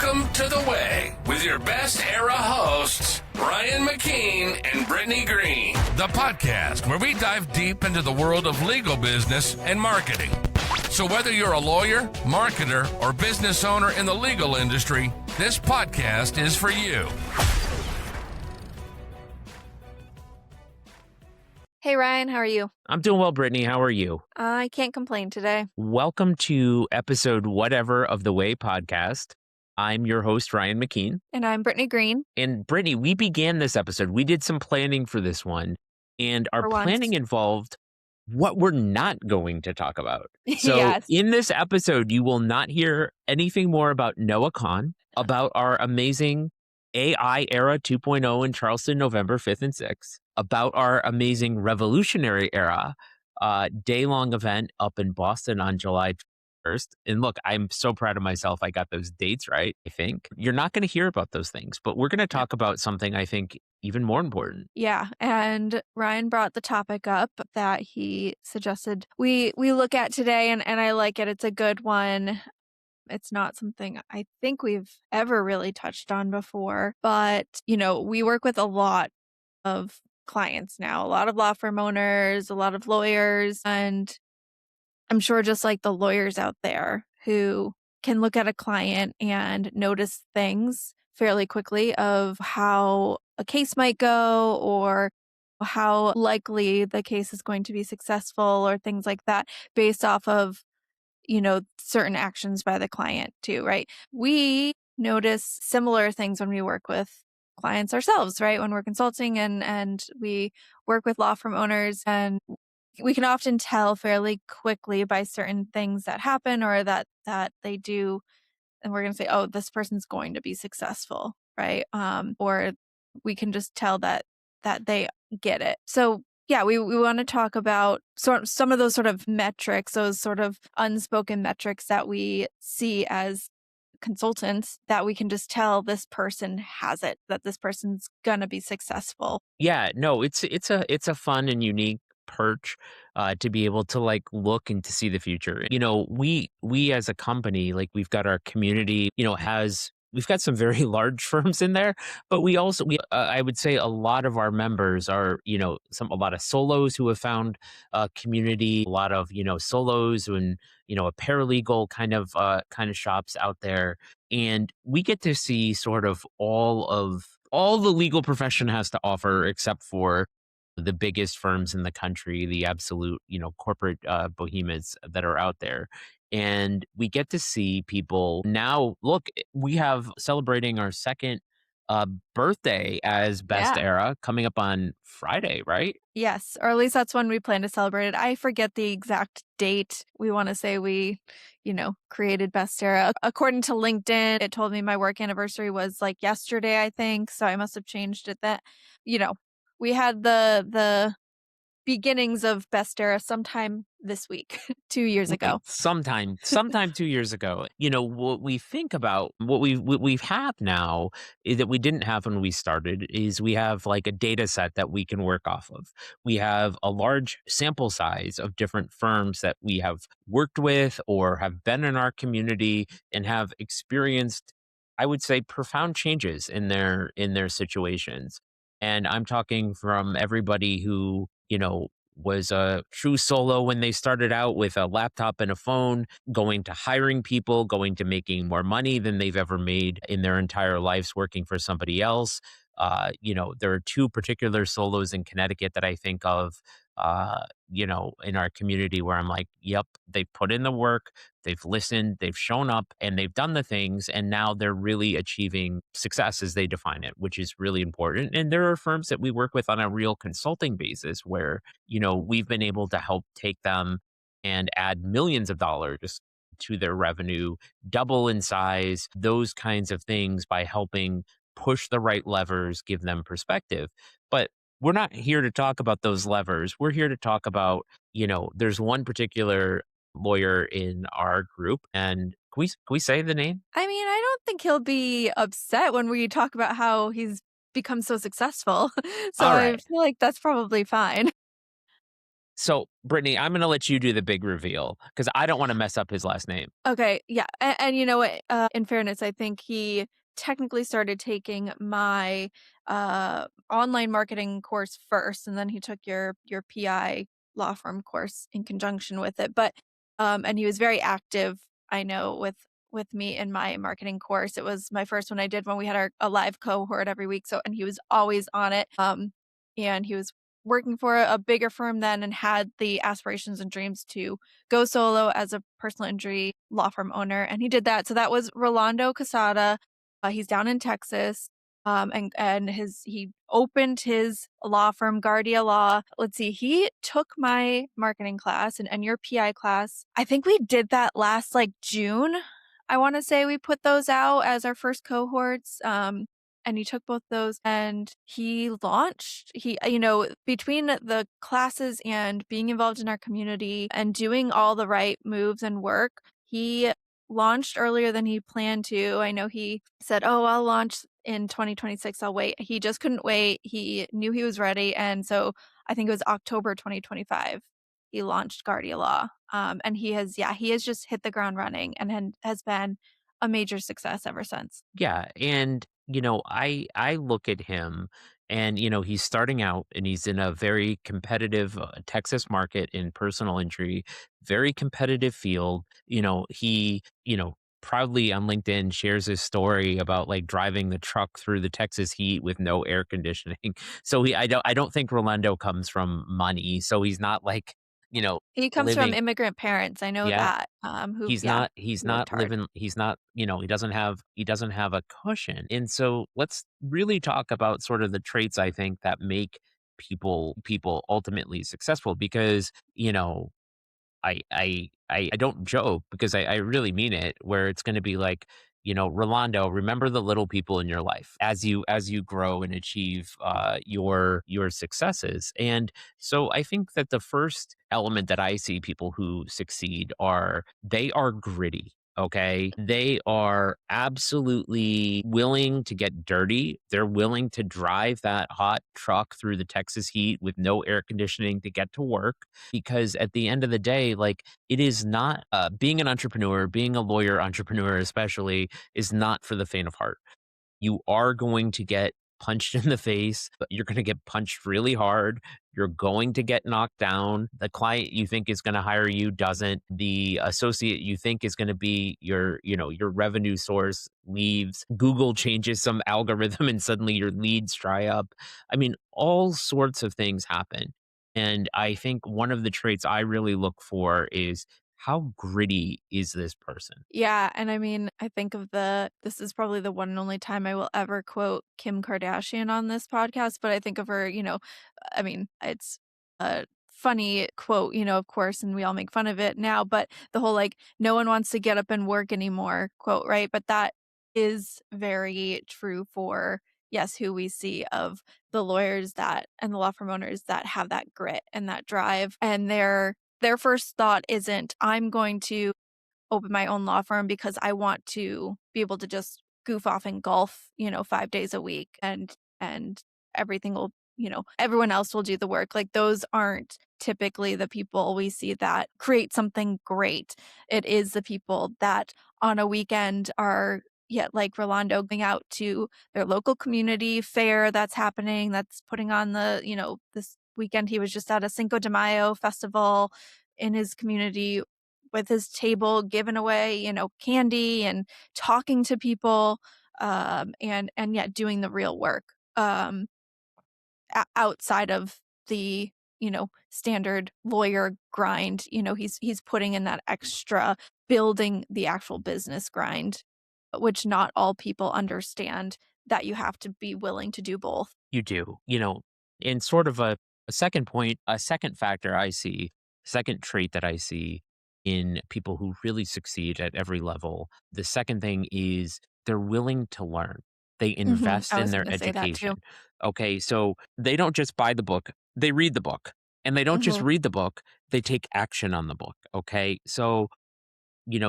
Welcome to The Way with your best era hosts, Ryan McKean and Brittany Green. The podcast where we dive deep into the world of legal business and marketing. So whether you're a lawyer, marketer, or business owner in the legal industry, this podcast is for you. Hey, Ryan, how are you? I'm doing well, Brittany. How are you? I can't complain today. Welcome to episode whatever of the Way podcast. I'm your host, Ryan McKean. And I'm Brittany Green. And Brittany, we began this episode. We did some planning for this one, and our planning involved what we're not going to talk about. So Yes. In this episode, you will not hear anything more about Noah Kahn, about our amazing AI Era 2.0 in Charleston, November 5th and 6th, about our amazing Revolutionary Era day-long event up in Boston on July 1st. And look, I'm so proud of myself. I got those dates right, I think. You're not going to hear about those things, but we're going to talk about something I think even more important. Yeah, and Ryan brought the topic up that he suggested we look at today, and I like it. It's a good one. It's not something I think we've ever really touched on before, but, we work with a lot of clients now, a lot of law firm owners, a lot of lawyers, and I'm sure just like the lawyers out there who can look at a client and notice things fairly quickly of how a case might go or how likely the case is going to be successful or things like that based off of, certain actions by the client too, right? We notice similar things when we work with clients ourselves, right? When we're consulting and we work with law firm owners, and we can often tell fairly quickly by certain things that happen or that they do, and we're going to say, oh, this person's going to be successful, right? Or we can just tell that they get it. So yeah, we want to talk about some of those sort of metrics, those sort of unspoken metrics that we see as consultants that we can just tell this person has it, that this person's going to be successful. Yeah, no, it's a fun and unique perch to be able to look and to see the future. We as a company, we've got our community, we've got some very large firms in there, but we I would say a lot of our members are, a lot of solos who have found a community, a lot of, solos and, a paralegal kind of shops out there. And we get to see sort of all the legal profession has to offer, except for the biggest firms in the country, the absolute, corporate behemoths that are out there. And we get to see people now. Look, we have celebrating our second birthday as Best Era coming up on Friday, right? Yes, or at least that's when we plan to celebrate it. I forget the exact date. We want to say we, created Best Era. According to LinkedIn, it told me my work anniversary was yesterday, I think. So I must have changed it. That, we had the beginnings of Best Era sometime this week, 2 years ago. Sometime 2 years ago. What we think about, what we have now is that we didn't have when we started is we have a data set that we can work off of. We have a large sample size of different firms that we have worked with or have been in our community and have experienced, I would say, profound changes in their situations. And I'm talking from everybody who, was a true solo when they started out with a laptop and a phone, going to hiring people, going to making more money than they've ever made in their entire lives working for somebody else. There are two particular solos in Connecticut that I think of, in our community where I'm like, yep, they put in the work, they've listened, they've shown up, and they've done the things, and now they're really achieving success as they define it, which is really important. And there are firms that we work with on a real consulting basis where, we've been able to help take them and add millions of dollars to their revenue, double in size, those kinds of things by helping push the right levers, give them perspective. But we're not here to talk about those levers. We're here to talk about, there's one particular lawyer in our group, and can we say the name? I mean, I don't think he'll be upset when we talk about how he's become so successful. So All right. I feel like that's probably fine. So, Brittany, I'm going to let you do the big reveal because I don't want to mess up his last name. Okay, yeah, and you know what? In fairness, I think he technically started taking my online marketing course first, and then he took your PI law firm course in conjunction with it. But and he was very active, I know, with me in my marketing course. It was my first one I did when we had a live cohort every week. So, and he was always on it. And he was working for a bigger firm then and had the aspirations and dreams to go solo as a personal injury law firm owner, and he did that. So that was Rolando Casada. He's down in Texas, and he opened his law firm, Guardia Law. Let's see, he took my marketing class and your PI class. I think we did that last like June. I want to say we put those out as our first cohorts. And he took both those and he launched. Between the classes and being involved in our community and doing all the right moves and work, he launched earlier than he planned to. I know he said, "Oh, I'll launch in 2026. I'll wait." He just couldn't wait. He knew he was ready. And so I think it was October 2025. He launched Guardia Law. And he has just hit the ground running and has been a major success ever since. Yeah, and I look at him and he's starting out and he's in a very competitive Texas market in personal injury, very competitive field. He, proudly on LinkedIn shares his story about like driving the truck through the Texas heat with no air conditioning. So I don't think Rolando comes from money. So he's not like, He comes from living. immigrant parents, I know Yeah, that, He's yeah, not he's he worked not hard. living he's not, he doesn't have a cushion. And so let's really talk about sort of the traits I think that make people ultimately successful because, I don't joke because I really mean it, where it's gonna be like, Rolando, remember the little people in your life as you grow and achieve your successes. And so I think that the first element that I see people who succeed are they are gritty. Okay. They are absolutely willing to get dirty. They're willing to drive that hot truck through the Texas heat with no air conditioning to get to work because at the end of the day, like it is not being an entrepreneur, being a lawyer entrepreneur, especially, is not for the faint of heart. You are going to get punched in the face, but you're going to get punched really hard. You're going to get knocked down. The client you think is going to hire you doesn't. The associate you think is going to be your revenue source leaves. Google changes some algorithm and suddenly your leads dry up. I mean, all sorts of things happen. And I think one of the traits I really look for is how gritty is this person? Yeah, and I mean, I think of this is probably the one and only time I will ever quote Kim Kardashian on this podcast, but I think of her, I mean, it's a funny quote, of course, and we all make fun of it now, but the whole like, no one wants to get up and work anymore quote, right? But that is very true for, yes, who we see of the lawyers and the law firm owners that have that grit and that drive. And their first thought isn't, I'm going to open my own law firm because I want to be able to just goof off and golf, 5 days a week and everything will, everyone else will do the work. Like those aren't typically the people we see that create something great. It is the people that on a weekend are like Rolando going out to their local community fair that's happening, that's putting on this weekend he was just at a Cinco de Mayo festival in his community with his table giving away, candy and talking to people, and yet doing the real work, outside of the, standard lawyer grind. He's putting in that extra building the actual business grind, which not all people understand that you have to be willing to do both. You do, in sort of a second point, a second factor I see, second trait that I see in people who really succeed at every level. The second thing is they're willing to learn. They invest I in was their gonna say that too. education. Okay. So they don't just buy the book, they read the book. And they don't just Mhm. read the book, they take action on the book. Okay. So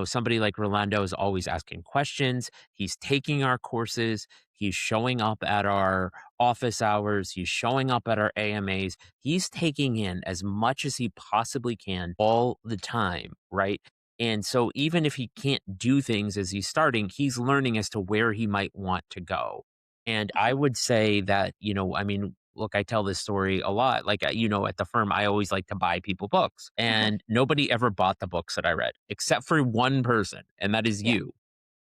somebody like Rolando is always asking questions. He's taking our courses. He's showing up at our office hours. He's showing up at our AMAs. He's taking in as much as he possibly can all the time, right? And so even if he can't do things as he's starting, he's learning as to where he might want to go. And I would say that, I mean, look, I tell this story a lot. Like, at the firm, I always like to buy people books, and nobody ever bought the books that I read except for one person, and that is Yeah. you.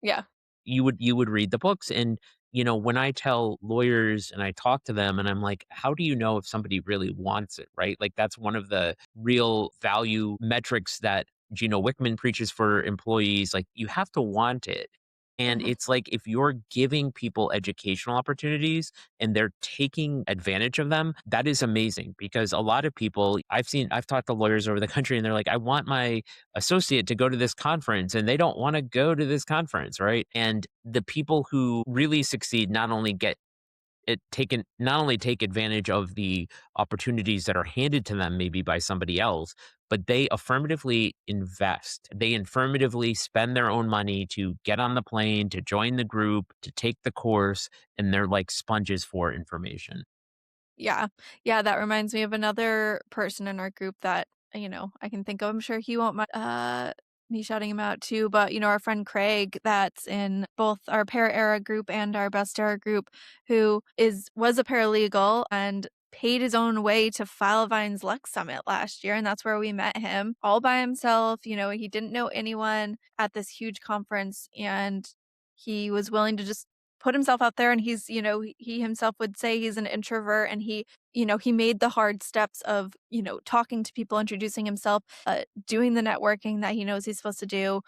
Yeah. You would read the books. And when I tell lawyers and I talk to them, and I'm like, how do you know if somebody really wants it, right? Like, that's one of the real value metrics that Gino Wickman preaches for employees. Like, you have to want it. And Mhm. it's like, if you're giving people educational opportunities and they're taking advantage of them, that is amazing. Because a lot of people I've talked to lawyers over the country, and they're like, I want my associate to go to this conference, and they don't want to go to this conference, right? And the people who really succeed not only take advantage of the opportunities that are handed to them maybe by somebody else, but they affirmatively invest. They affirmatively spend their own money to get on the plane, to join the group, to take the course, and they're like sponges for information. Yeah. Yeah, that reminds me of another person in our group that, I can think of. I'm sure he won't mind me shouting him out too, but our friend Craig that's in both our para era group and our best era group, who was a paralegal and paid his own way to Filevine's Lex Summit last year, and that's where we met him all by himself. He didn't know anyone at this huge conference, and he was willing to just put himself out there. And he himself would say he's an introvert, and he made the hard steps of, talking to people, introducing himself, doing the networking that he knows he's supposed to do,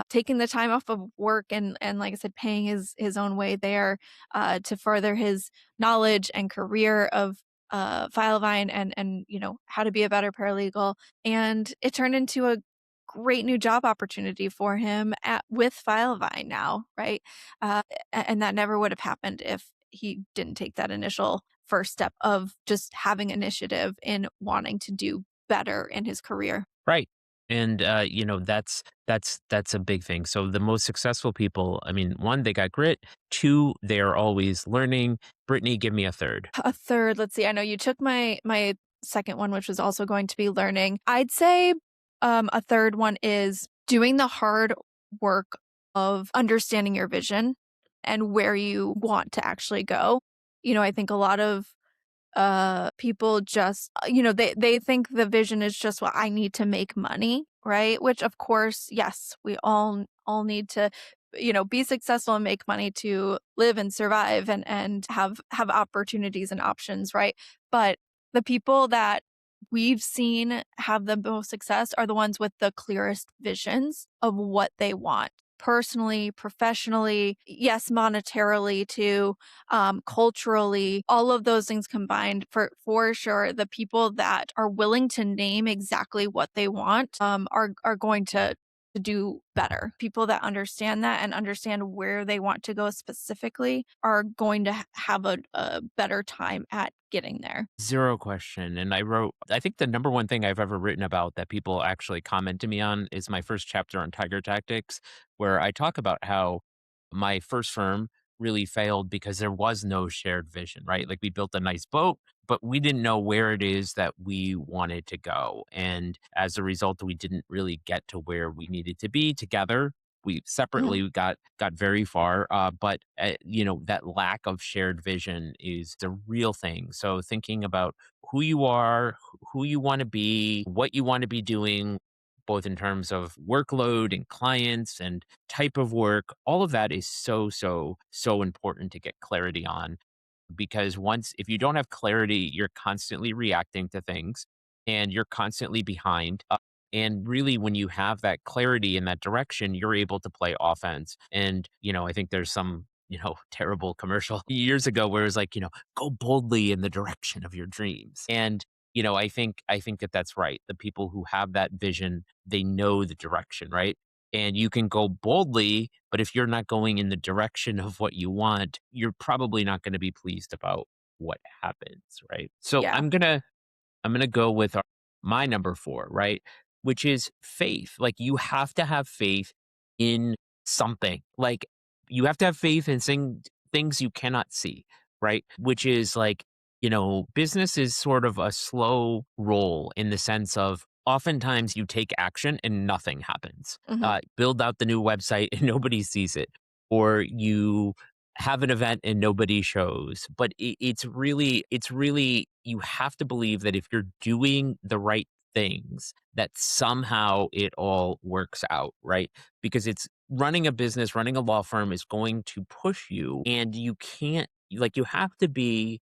taking the time off of work, and like I said, paying his own way there, to further his knowledge and career of Filevine, and how to be a better paralegal. And it turned into a great new job opportunity for him with Filevine now, right? And that never would have happened if he didn't take that initial first step of just having initiative in wanting to do better in his career. Right. And that's a big thing. So the most successful people, I mean, one, they got grit. Two, they are always learning. Brittany, give me a third. A third, let's see. I know you took my second one, which was also going to be learning. I'd say a third one is doing the hard work of understanding your vision and where you want to actually go. I think a lot of people just they think the vision is just, well, I need to make money, right? Which, of course, yes, we all need to be successful and make money to live and survive, and have opportunities and options, right? But the people that we've seen have the most success are the ones with the clearest visions of what they want personally, professionally, yes, monetarily too, culturally, all of those things combined. For sure, the people that are willing to name exactly what they want, are going to do better. People that understand that and understand where they want to go specifically are going to have a better time at getting there. Zero question. And I think the number one thing I've ever written about that people actually comment to me on is my first chapter on Tiger Tactics, where I talk about how my first firm really failed because there was no shared vision, right? Like, we built a nice boat, but we didn't know where it is that we wanted to go. And as a result, we didn't really get to where we needed to be together. We Mhm. separately got very far, but that lack of shared vision is the real thing. So thinking about who you are, who you want to be, what you want to be doing, both in terms of workload and clients and type of work, all of that is so important to get clarity on. Because if you don't have clarity, you're constantly reacting to things, and you're constantly behind. And really, when you have that clarity in that direction, you're able to play offense. And, I think there's some, terrible commercial years ago where it was like, go boldly in the direction of your dreams. And, I think that that's right. The people who have that vision, they know the direction, right? And you can go boldly, but if you're not going in the direction of what you want, you're probably not going to be pleased about what happens, right? So Yeah. I'm going to go with my number 4, right? which is faith. Like, you have to have faith in something. Like, you have to have faith in things you cannot see, right? Which is like, business is sort of a slow roll in the sense of oftentimes you take action and nothing happens. Mhm. Build out the new website and nobody sees it, or you have an event and nobody shows. But it's really, you have to believe that if you're doing the right things, that somehow it all works out, right? Because it's running a business, running a law firm is going to push you, and you can't, like, you have to be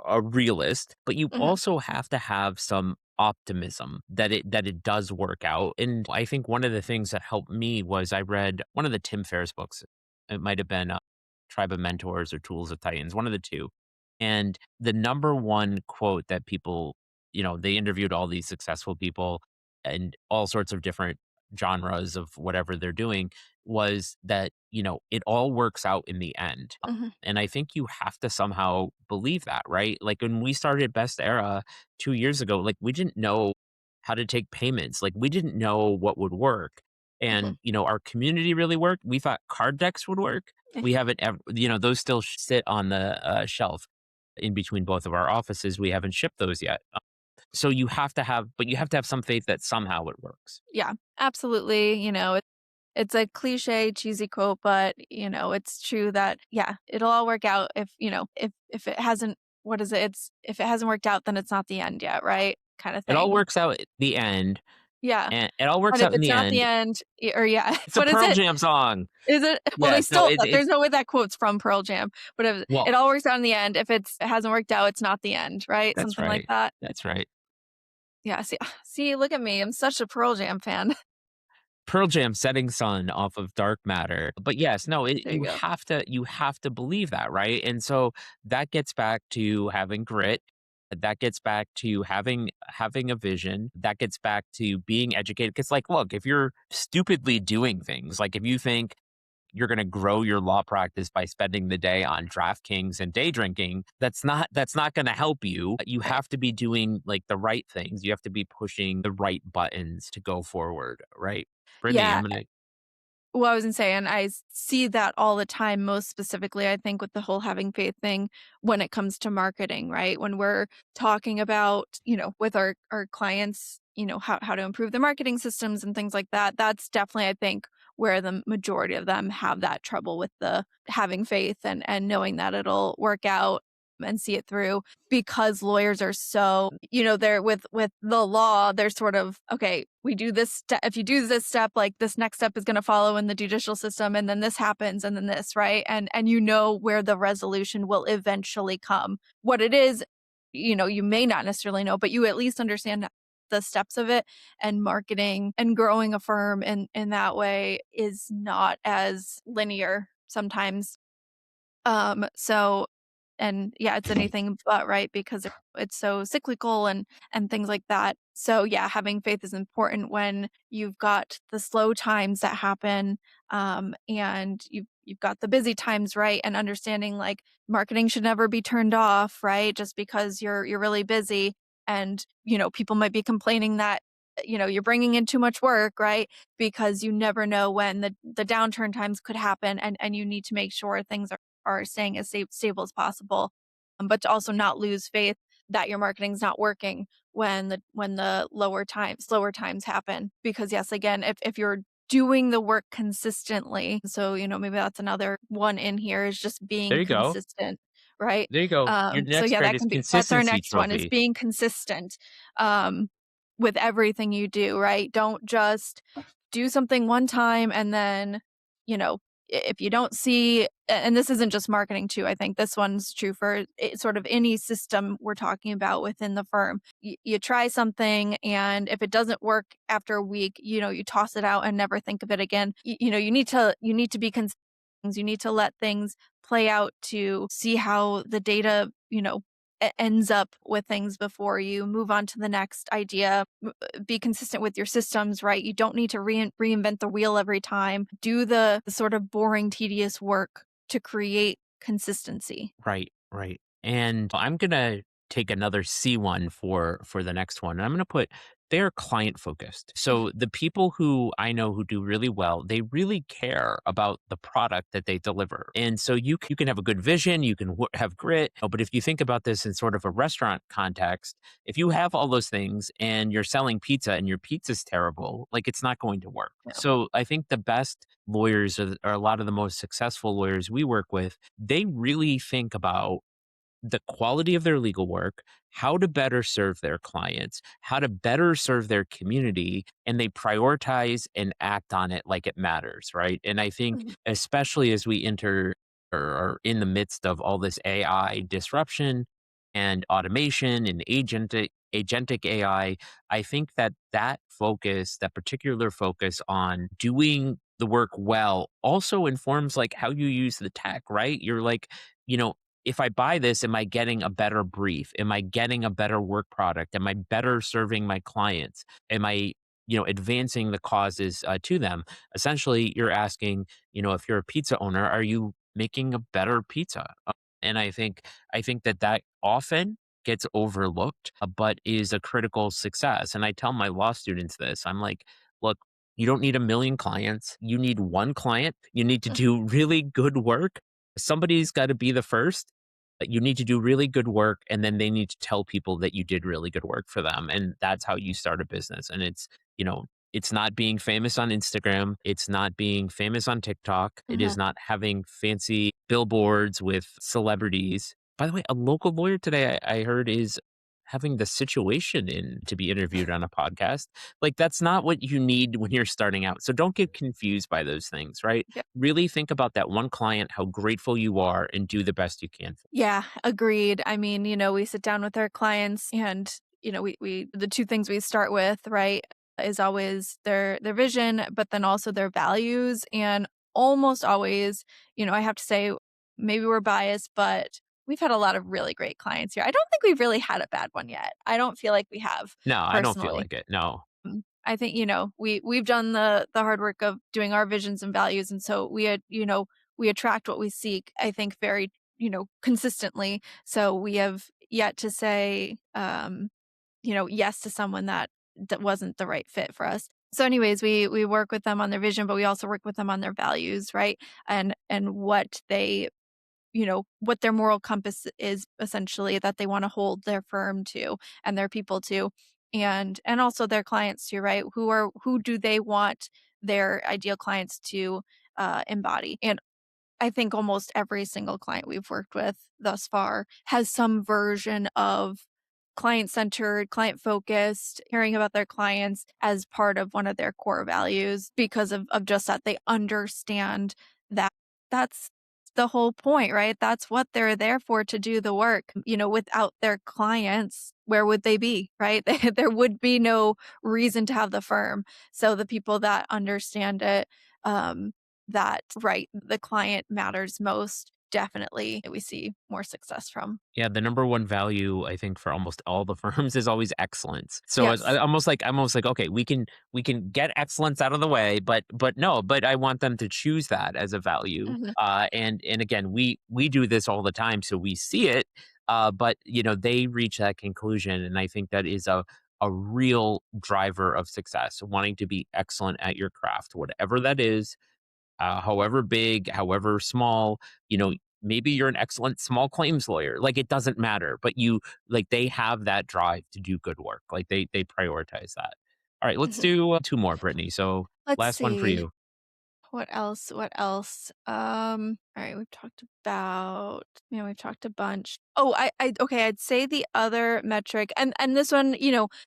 a realist, but you Mhm. also have to have some optimism that it does work out. And I think one of the things that helped me was I read one of the Tim Ferriss books. It might have been Tribe of Mentors or Tools of Titans, one of the two. And the number one quote that people, they interviewed all these successful people and all sorts of different genres of whatever they're doing, was that, it all works out in the end. Mhm. And I think you have to somehow believe that, right? Like, when we started Best Era 2 years ago, like, we didn't know how to take payments. Like, we didn't know what would work. Mhm. And, our community really worked. We thought card decks would work. We haven't ever, those still sit on the shelf in between both of our offices. We haven't shipped those yet. So you have to have some faith that somehow it works. Yeah, absolutely. It's a cliche, cheesy quote, but it's true that yeah, it'll all work out if it hasn't what is it? It's if it hasn't worked out, then it's not the end yet, right? Kind of It all thing. works out at the end, Yeah. and it all But works if out in it's the not the end. end, or yeah, It's a what is Pearl it? Jam song. Is it? Well, they Yes, no, stole that. There's no way that quote's from Pearl Jam. But if well, it all works out in the end, if it hasn't worked out, it's not the end, right? that's Something like right. that. That's right. Yeah. See, look at me. I'm such a Pearl Jam fan. Pearl Jam, Setting Sun off of Dark Matter. But yes, no, There you go. you have to believe that, right? And so that gets back to having grit. That gets back to having a vision. That gets back to being educated. Because, like, look, if you're stupidly doing things, like if you think you're going to grow your law practice by spending the day on DraftKings and day drinking, that's not going to help you. You Right. have to be doing, like, the right things. You have to be pushing the right buttons to go forward, right? Brittany, Yeah. I'm gonna Well, I was gonna say, and see that all the time, most specifically, I think, with the whole having faith thing when it comes to marketing, right? When we're talking about, with our clients, how to improve their marketing systems and things like that. That's definitely, I think, where the majority of them have that trouble with the having faith and knowing that it'll work out and see it through because lawyers are so, they're with the law, they're sort of, okay, we do this step. If you do this step, like this next step is going to follow in the judicial system, and then this happens, and then this, right? And where the resolution will eventually come. What it is, you may not necessarily know, but you at least understand the steps of it. And marketing and growing a firm in that way is not as linear sometimes. So and yeah, it's anything but, right? Because it's so cyclical and things like that. So yeah, having faith is important when you've got the slow times that happen, and you've got the busy times, right? And understanding like marketing should never be turned off, right? Just because you're really busy, and people might be complaining that you're bringing in too much work, right? Because you never know when the downturn times could happen, and you need to make sure things are staying as stable as possible, but to also not lose faith that your marketing's not working when the slower times happen. Because yes, again, if you're doing the work consistently, so maybe that's another one in here is just There being you go. consistent, right? There you go. Your So next yeah, grade that is can be that's our consistency next one is trophy. being consistent um, with everything you do, right? Don't just do something one time and then you know if you don't see, and this isn't just marketing too, I think this one's true for sort of any system we're talking about within the firm. You try something, and if it doesn't work after a week, you toss it out and never think of it again. You need to be consistent. You need to let things play out to see how the data ends up with things before you move on to the next idea. Be consistent with your systems, right? You don't need to reinvent the wheel every time. Do the sort of boring, tedious work to create consistency. Right, right. And I'm gonna take another C one for the next one. And I'm gonna put they're client focused. So the people who I know who do really well, they really care about the product that they deliver. And so you can have a good vision, you can have grit. But if you think about this in sort of a restaurant context, if you have all those things and you're selling pizza and your pizza's terrible, like it's not going to work. Yeah. So I think the best lawyers or a lot of the most successful lawyers we work with, they really think about the quality of their legal work, how to better serve their clients, how to better serve their community, and they prioritize and act on it like it matters, right? And I think, Mhm. especially as we enter or are in the midst of all this AI disruption and automation and agentic AI, I think that focus, that particular focus on doing the work well, also informs like how you use the tech, right? You're like, you know, if I buy this, am I getting a better brief? Am I getting a better work product? Am I better serving my clients? Am I, advancing the causes to them? Essentially, you're asking, if you're a pizza owner, are you making a better pizza? And I think that often gets overlooked, but is a critical success. And I tell my law students this. I'm like, look, you don't need a million clients. You need one client. You need to do really good work. Somebody's got to be the first. You need to do really good work, and then they need to tell people that you did really good work for them. And that's how you start a business. And it's not being famous on Instagram. It's not being famous on TikTok. It Uh-huh. is not having fancy billboards with celebrities. By the way, a local lawyer today I heard is having the situation in to be interviewed on a podcast. Like that's not what you need when you're starting out. So don't get confused by those things, right? Yeah. Really think about that one client, how grateful you are, and do the best you can. Yeah, agreed. I mean, we sit down with our clients and, we the two things we start with, right, is always their vision, but then also their values. And almost always, I have to say, maybe we're biased, but we've had a lot of really great clients here. I don't think we've really had a bad one yet. I don't feel like we have No, I don't feel personally. like it. No. I think, we've done the hard work of doing our visions and values, and so we attract what we seek, I think, very, consistently. So we have yet to say, yes to someone that wasn't the right fit for us. So anyways, we work with them on their vision, but we also work with them on their values, right? And what their moral compass is, essentially, that they want to hold their firm to and their people to, and also their clients to, right? Who do they want their ideal clients to embody? And I think almost every single client we've worked with thus far has some version of client-centered, client-focused, caring about their clients as part of one of their core values, because of just that. They understand that that's the whole point, right? That's what they're there for, to do the work. Without their clients, where would they be, right? There would be no reason to have the firm. So the people that understand it, that, right, the client matters most, definitely we see more success from. Yeah, the number one value I think for almost all the firms is always excellence. So it's Yes. almost like okay, we can get excellence out of the way, but no, but I want them to choose that as a value. Mhm. And again, we do this all the time, so we see it. But they reach that conclusion, and I think that is a real driver of success. Wanting to be excellent at your craft, whatever that is, however big, however small, maybe you're an excellent small claims lawyer. Like it doesn't matter, but they have that drive to do good work. Like they prioritize that. All right, let's Mhm. do two more, Brittany. So Let's last one for see. you. What else? What else? All right, we've talked a bunch. Oh, okay, I'd say the other metric, and this one,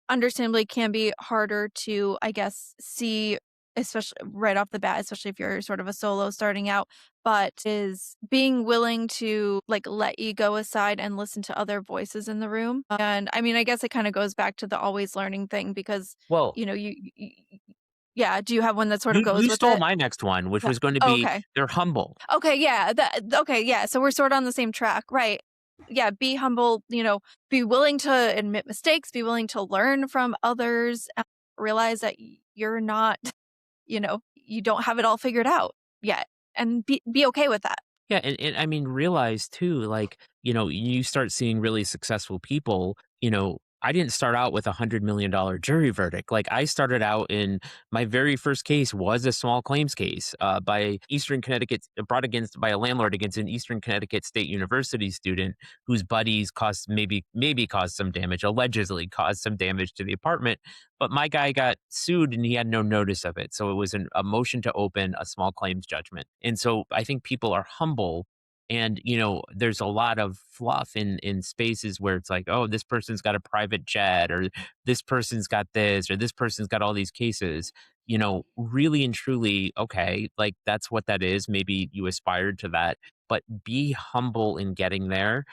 understandably can be harder to, I guess, see, especially right off the bat, especially if you're sort of a solo starting out, but is being willing to, like, let ego aside and listen to other voices in the room. And I mean, I guess it kind of goes back to the always learning thing, because, Well, yeah, do you have one that sort of goes you with stole it? my next one, which Yeah. was going to Oh, be okay. they're humble. Okay, yeah, okay, yeah, so we're sort of on the same track, right. Yeah, be humble, be willing to admit mistakes, be willing to learn from others, realize that you're not, you don't have it all figured out yet, and be okay with that. Yeah, and I mean, realize too, like, you start seeing really successful people, I didn't start out with $100 million jury verdict. Like I started out in my very first case was a small claims case by Eastern Connecticut, brought against by a landlord against an Eastern Connecticut State University student whose buddies caused maybe caused some damage, allegedly caused some damage to the apartment. But my guy got sued and he had no notice of it. So it was a motion to open a small claims judgment. And so I think people are humble and, there's a lot of fluff in spaces where it's like, oh, this person's got a private jet or this person's got this or this person's got all these cases. Really and truly, okay, like that's what that is. Maybe you aspired to that, but be humble in getting there.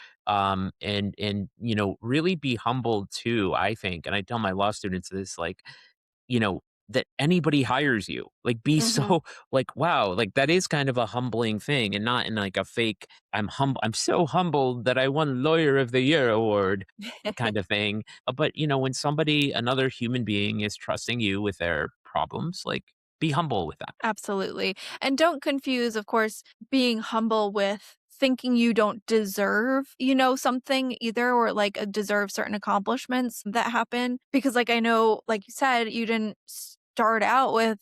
Really be humble too, I think. And I tell my law students this, like, you know, that anybody hires you. Like, be Hmm. so like, wow, like that is kind of a humbling thing and not in like a fake, I'm so humbled that I won Lawyer of the Year award kind of thing. But, when another human being is trusting you with their problems, like, be humble with that. Absolutely. And don't confuse, of course, being humble with thinking you don't deserve, something either, or like deserve certain accomplishments that happen. Because, like, I know, like you said, you didn't start out with,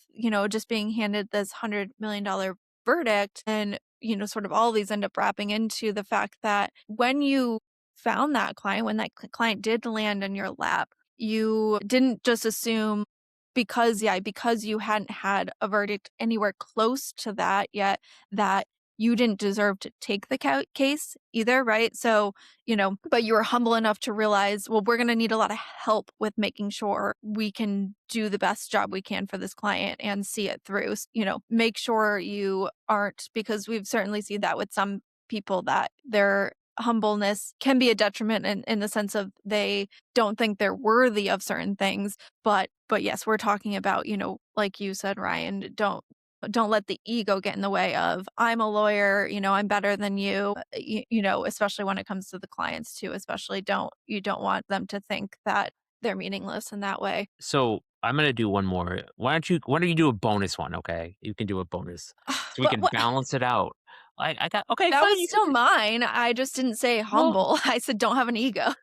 just being handed this $100 million verdict. And, sort of all these end up wrapping into the fact that when you found that client, when that client did land in your lap, you didn't just assume because you hadn't had a verdict anywhere close to that yet, that you didn't deserve to take the case either, right? So, but you were humble enough to realize, well, we're going to need a lot of help with making sure we can do the best job we can for this client and see it through. Make sure you aren't, because we've certainly seen that with some people, that their humbleness can be a detriment in the sense of they don't think they're worthy of certain things. But yes, we're talking about, like you said, Ryan, don't let the ego get in the way of, I'm a lawyer, I'm better than you. Especially when it comes to the clients too, especially you don't want them to think that they're meaningless in that way. So I'm gonna do one more. Why don't you do a bonus one? Okay. You can do a bonus. So we But can balance it out. I got okay, that fine. was You can still mine. I just didn't say well humble. I said don't have an ego.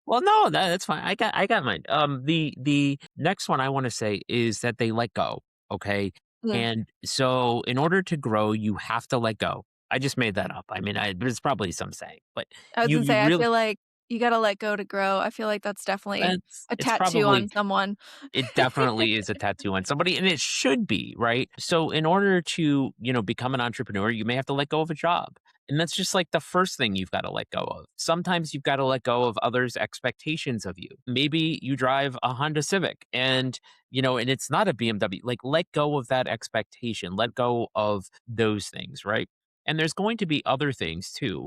Well, no, that's fine. I got mine. The next one I want to say is that they let go. Okay, Mm. and so in order to grow, you have to let go. I just made that up. I mean, there's probably some saying, but I was you gonna you say, I really feel like you gotta let go to grow. I feel like that's definitely a it's tattoo on probably someone. it definitely is a tattoo on somebody, and it should be, right? So in order to, become an entrepreneur, you may have to let go of a job. And that's just like the first thing you've got to let go of. Sometimes you've got to let go of others' expectations of you. Maybe you drive a Honda Civic and it's not a BMW. Like, let go of that expectation, let go of those things, right? And there's going to be other things too.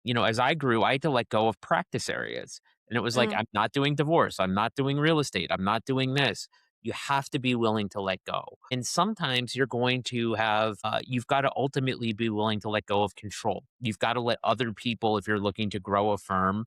As I grew, I had to let go of practice areas. And it was like, Mm, I'm not doing divorce. I'm not doing real estate. I'm not doing this. You have to be willing to let go. And sometimes you're going to you've got to ultimately be willing to let go of control. You've got to let other people, if you're looking to grow a firm,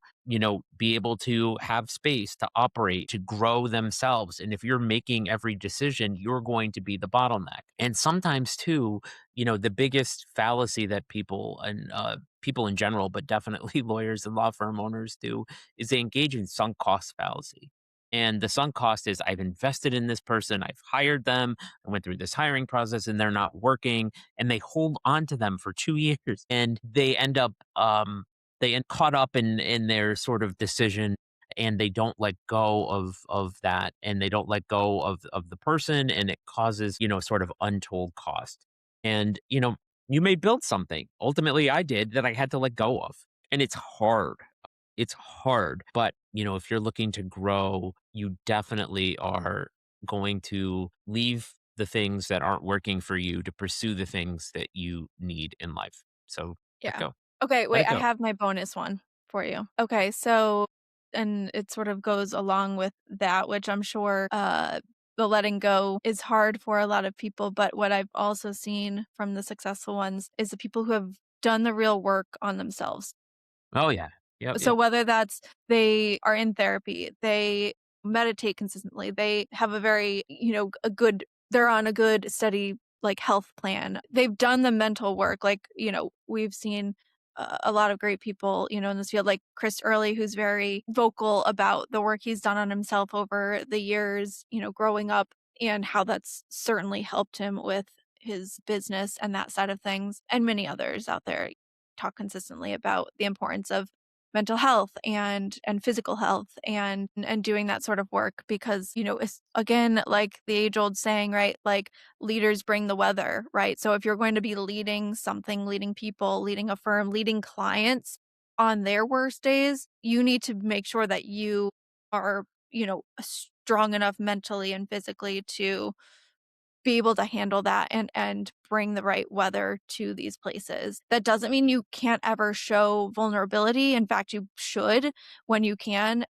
be able to have space to operate, to grow themselves. And if you're making every decision, you're going to be the bottleneck. And sometimes too, the biggest fallacy that people in general, but definitely lawyers and law firm owners do, is they engage in sunk cost fallacy. And the sunk cost is, I've invested in this person, I've hired them, I went through this hiring process and they're not working, and they hold on to them for 2 years and they end up caught up in their sort of decision, and they don't let go of that, and they don't let go of the person, and it causes, sort of untold cost. And you may build something. Ultimately, I did, that I had to let go of. And it's hard. It's hard. But, if you're looking to grow, you definitely are going to leave the things that aren't working for you to pursue the things that you need in life. So let yeah. go. Okay, Let wait, it I go. have my bonus one for you. Okay, so and it sort of goes along with that, which I'm sure the letting go is hard for a lot of people, but what I've also seen from the successful ones is the people who have done the real work on themselves. Oh, yeah. Yep, So yep. whether that's they are in therapy, they meditate consistently, they have a very, they're on a good steady like health plan. They've done the mental work. Like, we've seen a lot of great people, in this field, like Chris Early, who's very vocal about the work he's done on himself over the years, growing up, and how that's certainly helped him with his business and that side of things. And many others out there talk consistently about the importance of mental health and physical health and doing that sort of work, because it's again like the age old saying, right? Like, leaders bring the weather, right? So if you're going to be leading something, leading people, leading a firm, leading clients on their worst days, you need to make sure that you are, strong enough mentally and physically to be able to handle that and bring the right weather to these places. That doesn't mean you can't ever show vulnerability. In fact, you should when you can,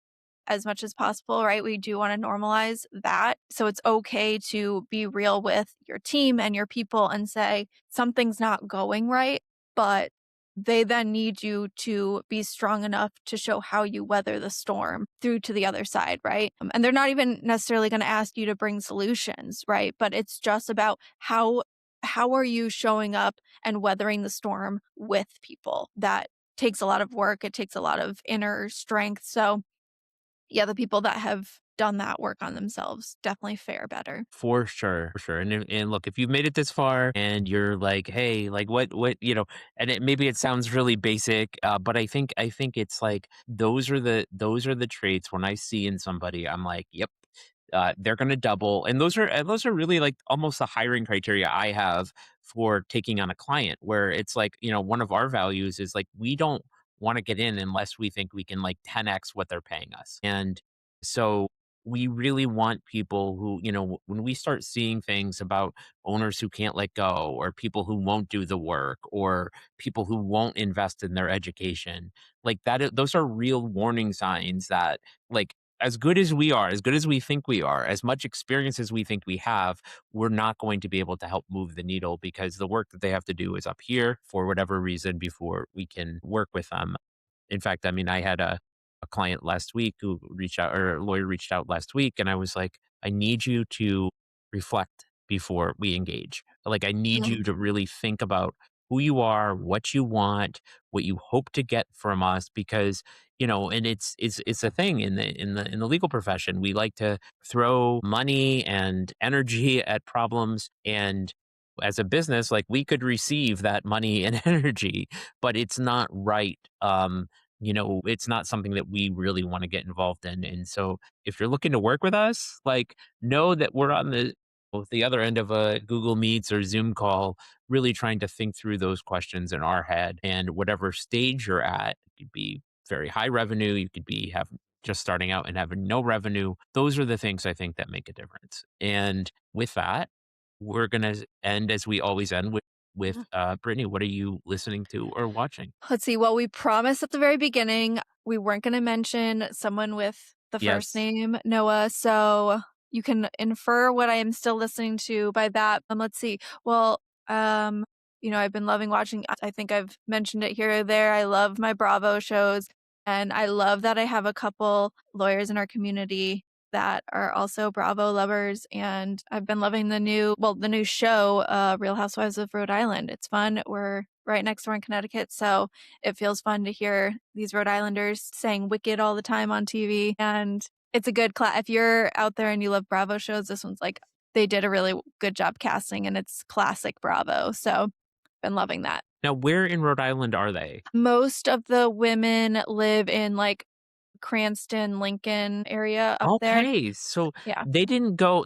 as much as possible, right? We do want to normalize that. So it's okay to be real with your team and your people and say something's not going right, but they then need you to be strong enough to show how you weather the storm through to the other side, right? And they're not even necessarily going to ask you to bring solutions, right? But it's just about how are you showing up and weathering the storm with people. That takes a lot of work. It takes a lot of inner strength. So yeah, the people that have done that work on themselves definitely fare better. For sure, for sure. And look, if you've made it this far and you're like, hey, like what, and maybe it sounds really basic, but I think it's like those are the traits when I see in somebody, I'm like, yep, they're going to double. And those are really like almost the hiring criteria I have for taking on a client, where it's like, one of our values is like, we don't want to get in unless we think we can like 10x what they're paying us. And so we really want people who, when we start seeing things about owners who can't let go, or people who won't do the work, or people who won't invest in their education, like those are real warning signs that, like, as good as we are, as good as we think we are, as much experience as we think we have, we're not going to be able to help move the needle, because the work that they have to do is up here for whatever reason before we can work with them. In fact, I mean, I had a client last week who reached out, or a lawyer reached out last week, and I was like, I need you to reflect before we engage. Like, I need Mhm. you to really think about who you are, what you want, what you hope to get from us, because and it's a thing in the legal profession. We like to throw money and energy at problems, and as a business, like, we could receive that money and energy, but it's not right. It's not something that we really want to get involved in. And so if you're looking to work with us, like, know that we're on the other end of a Google Meets or Zoom call, really trying to think through those questions in our head. And whatever stage you're at, it could be very high revenue, you could be have just starting out and having no revenue. Those are the things I think that make a difference. And with that, we're gonna end as we always end with Brittany. What are you listening to or watching? Let's see. Well, we promised at the very beginning we weren't going to mention someone with the first Yes. name Noah. So you can infer what I am still listening to by that. Let's see. Well, um, I've been loving watching. I think I've mentioned it here or there. I love my Bravo shows, and I love that I have a couple lawyers in our community that are also Bravo lovers. And I've been loving the new show, Real Housewives of Rhode Island. It's fun. We're right next door in Connecticut, so it feels fun to hear these Rhode Islanders saying wicked all the time on TV. And it's a good class. If you're out there and you love Bravo shows, this one's like, they did a really good job casting, and it's classic Bravo. So been loving that. Now, where in Rhode Island are they? Most of the women live in like Cranston, Lincoln area up there. Okay, so Yeah. they didn't go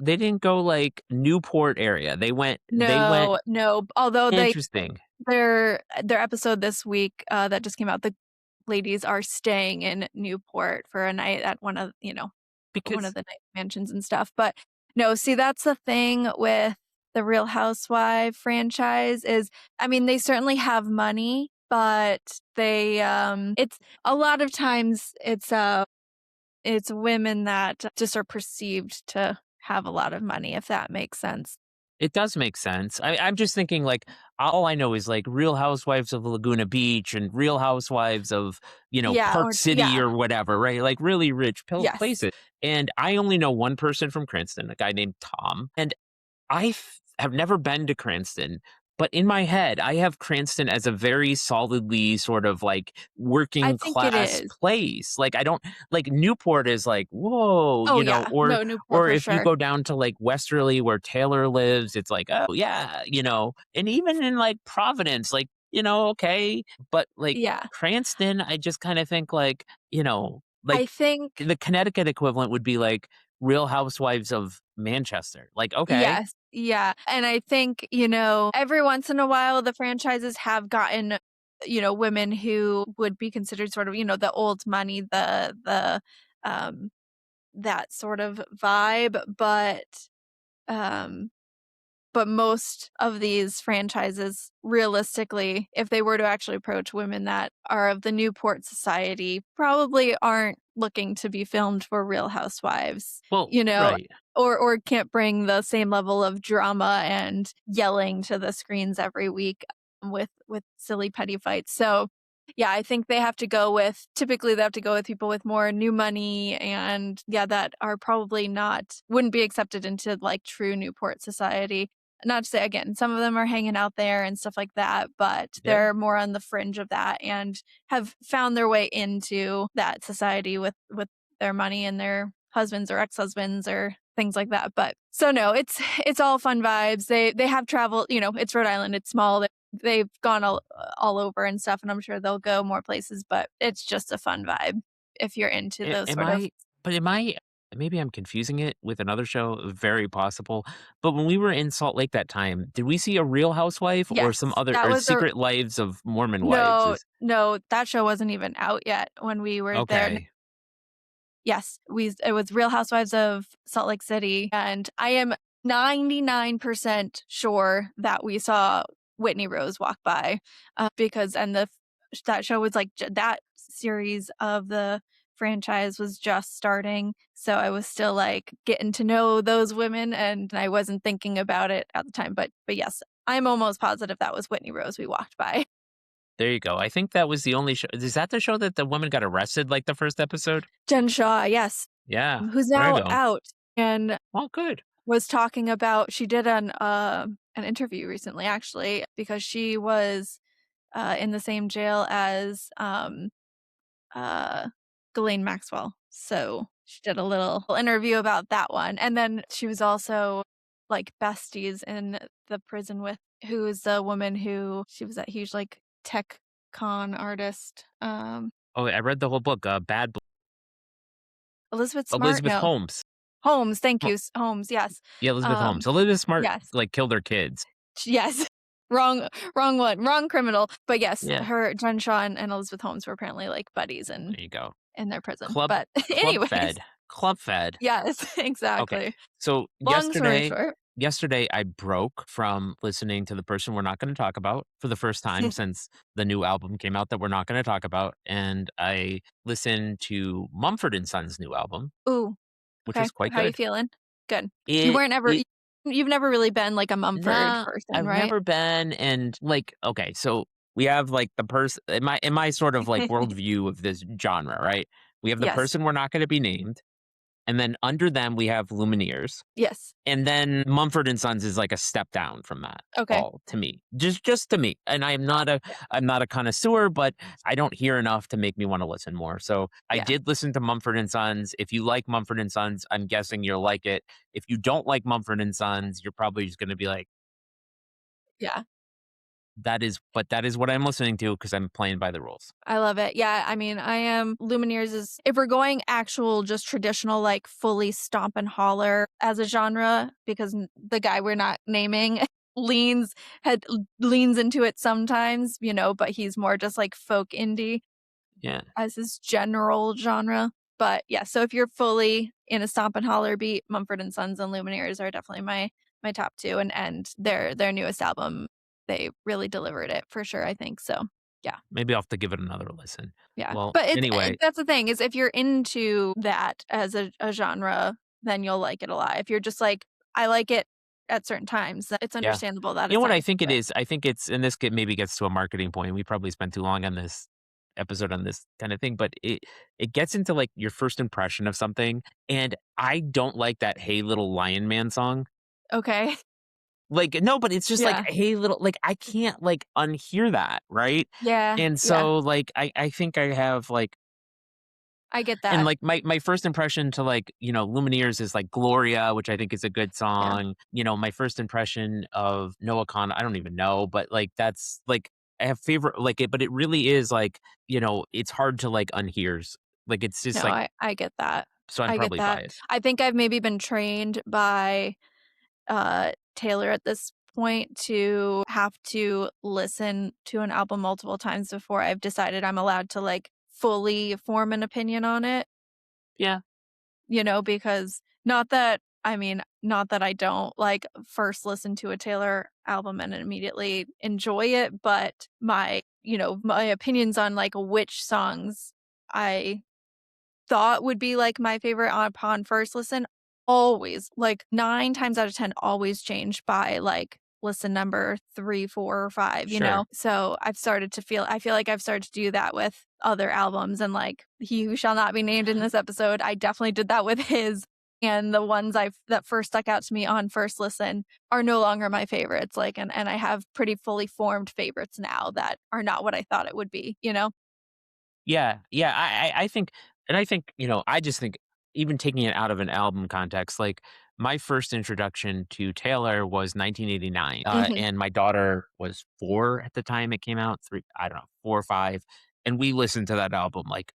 like Newport area. They went No, no. Although interesting, their episode this week that just came out, the ladies are staying in Newport for a night at one of because the night mansions and stuff. But no, see, that's the thing with the Real Housewife franchise is, I mean, they certainly have money, but it's a lot of times it's women that just are perceived to have a lot of money, if that makes sense. it does make sense. I'm just thinking, like, all I know is like Real Housewives of Laguna Beach and Real Housewives of, Yeah, Park or City yeah, or whatever, right? Like, really rich yes. places. And I only know one person from Cranston, a guy named Tom. And have never been to Cranston, But in my head, I have Cranston as a very solidly sort of like I working think it class is. place. Like I don't like Newport is like, whoa, Oh, yeah. or No, Newport for if you sure. go down to like Westerly where Taylor lives, it's like, oh yeah, and even in like Providence, like, okay. But like Yeah. Cranston, I just kind of think like, like I think the Connecticut equivalent would be like Real Housewives of Manchester. Like, okay. yes. Yeah. And I think, every once in a while the franchises have gotten, women who would be considered sort of, the old money, the um that sort of vibe, um but most of these franchises, realistically, if they were to actually approach women that are of the Newport society, probably aren't looking to be filmed for Real Housewives, Well, right. or can't bring the same level of drama and yelling to the screens every week with silly petty fights. So yeah, I think typically they have to go with people with more new money and that are probably wouldn't be accepted into like true Newport society. Not to say again, some of them are hanging out there and stuff like that, but Yeah. they're more on the fringe of that and have found their way into that society with their money and their husbands or ex-husbands or things like that. But so no, it's all fun vibes. They have traveled, it's Rhode Island, it's small. They've gone all over and stuff, and I'm sure they'll go more places, but it's just a fun vibe if you're into those Am sort of. I but am I maybe I'm confusing it with another show, very possible. But when we were in Salt Lake that time, did we see a Real Housewife or some Yes, other that or was a Secret Lives of Mormon Wives? no, no, that show wasn't even out yet when we were there. Okay. Yes, it was Real Housewives of Salt Lake City, and I am 99% sure that we saw Whitney Rose walk by, because that show was like that series of the franchise was just starting, so I was still like getting to know those women, and I wasn't thinking about it at the time. But yes, I'm almost positive that was Whitney Rose we walked by. There you go. I think that was the only show. Is that the show that the woman got arrested like the first episode? Jen Shaw, yes, Yeah. who's There you now go. out and Oh, good. was talking about she did an interview recently actually because she was in the same jail as uh Ghislaine Maxwell. So she did a little interview about that one. And then she was also like besties in the prison with who is the woman who she was that huge like tech con artist. Oh, I read the whole book, Elizabeth Smart? Elizabeth No. Holmes. Holmes, thank Ho you. Holmes, yes. Yeah, Elizabeth Holmes. Elizabeth Smart, Yes. like, killed her kids. Yes. Wrong one. Wrong criminal. But yes, Yeah. her Jen Shaw and Elizabeth Holmes were apparently like buddies There you go. in their prison. Club But Club anyways, Fed. Club Fed. yes, Okay. exactly. So Long story short. yesterday I broke from listening to the person we're not going to talk about for the first time since the new album came out that we're not going to talk about, and I listened to Mumford and Sons' new album, Ooh, which okay. was quite How you good. feeling? Good. You It weren't ever it you've never really been like a Mumford Nah, person, I've right? never been, and like, okay, so we have like the person in my sort of like worldview of this genre, right? We have the Yes. person we're not going to be named, and then under them we have Lumineers. Yes. And then Mumford and Sons is like a step down from that Okay. all to me. Just to me. And Yeah. I'm not a connoisseur, but I don't hear enough to make me want to listen more. So I Yeah. did listen to Mumford and Sons. If you like Mumford and Sons, I'm guessing you'll like it. If you don't like Mumford and Sons, you're probably just going to be like, Yeah. that is what I'm listening to because I'm playing by the rules. I love it. Yeah, I mean, I am Lumineers is if we're going actual just traditional like fully stomp and holler as a genre because the guy we're not naming leans leans into it sometimes, but he's more just like folk indie Yeah. as his general genre. But yeah, so if you're fully in a stomp and holler beat, Mumford and Sons and Lumineers are definitely my top two and their newest album, they really delivered it for sure, I think. So, yeah. Maybe I'll have to give it another listen. Yeah, Well, but anyway, that's the thing is if you're into that as a genre, then you'll like it a lot. If you're just like, I like it at certain times, it's yeah. understandable that You know it's what not I your think it favorite. is? I think it's, and this maybe gets to a marketing point. We probably spent too long on this episode on this kind of thing, but it gets into like your first impression of something. And I don't like that "Hey Little Lion Man" song. Okay. Like, no, but it's just Yeah. like, hey, little, like, I can't like unhear that, right? Yeah. And so like I think I have like, I get and that. like my first impression to like, Lumineers is like Gloria, which I think is a good Yeah. song. My first impression of Noah Kahn, I don't even know, but like that's like I have favorite like it, but it really is like, it's hard to like unhears. Like it's just No, like, I get that. so I'm I get probably that. biased. I think I've maybe been trained by Taylor at this point to have to listen to an album multiple times before I've decided I'm allowed to like fully form an opinion on it, Yeah. because not that I don't like first listen to a Taylor album and immediately enjoy it, but my opinions on like which songs I thought would be like my favorite upon first listen always, like 9 times out of 10, always change by like listen number 3, 4, or 5, Sure. So I feel like I've started to do that with other albums, and like He Who Shall Not Be Named in this episode, I definitely did that with his. And the ones that first stuck out to me on first listen are no longer my favorites. Like, and I have pretty fully formed favorites now that are not what I thought it would be. Yeah, yeah. I think, and I think, I just think even taking it out of an album context, like my first introduction to Taylor was 1989, Mhm. and my daughter was 4 at the time it came out, 3, I don't know, 4 or 5, and we listened to that album like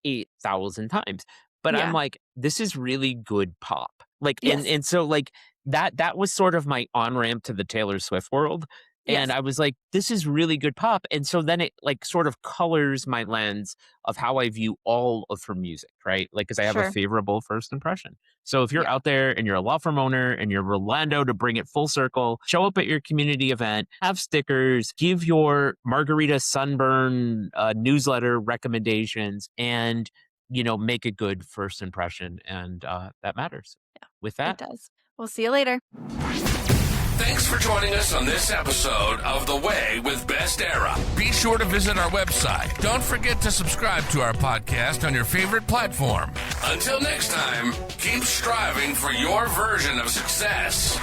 8,000 times. But I'm Yeah. like, this is really good pop. Like, and Yes. and so like that was sort of my on ramp to the Taylor Swift world. And Yes. I was like, this is really good pop. And so then it like sort of colors my lens of how I view all of her music, right? Like, because I have a Sure. favorable first impression. So if you're Yeah. out there and you're a law firm owner and you're Rolando to bring it full circle, show up at your community event, have stickers, give your Margarita Sunburn newsletter recommendations, and, make a good first impression. And that matters. Yeah. With It that, does. We'll see you later. Thanks for joining us on this episode of The Way with Best Era. Be sure to visit our website. Don't forget to subscribe to our podcast on your favorite platform. Until next time, keep striving for your version of success.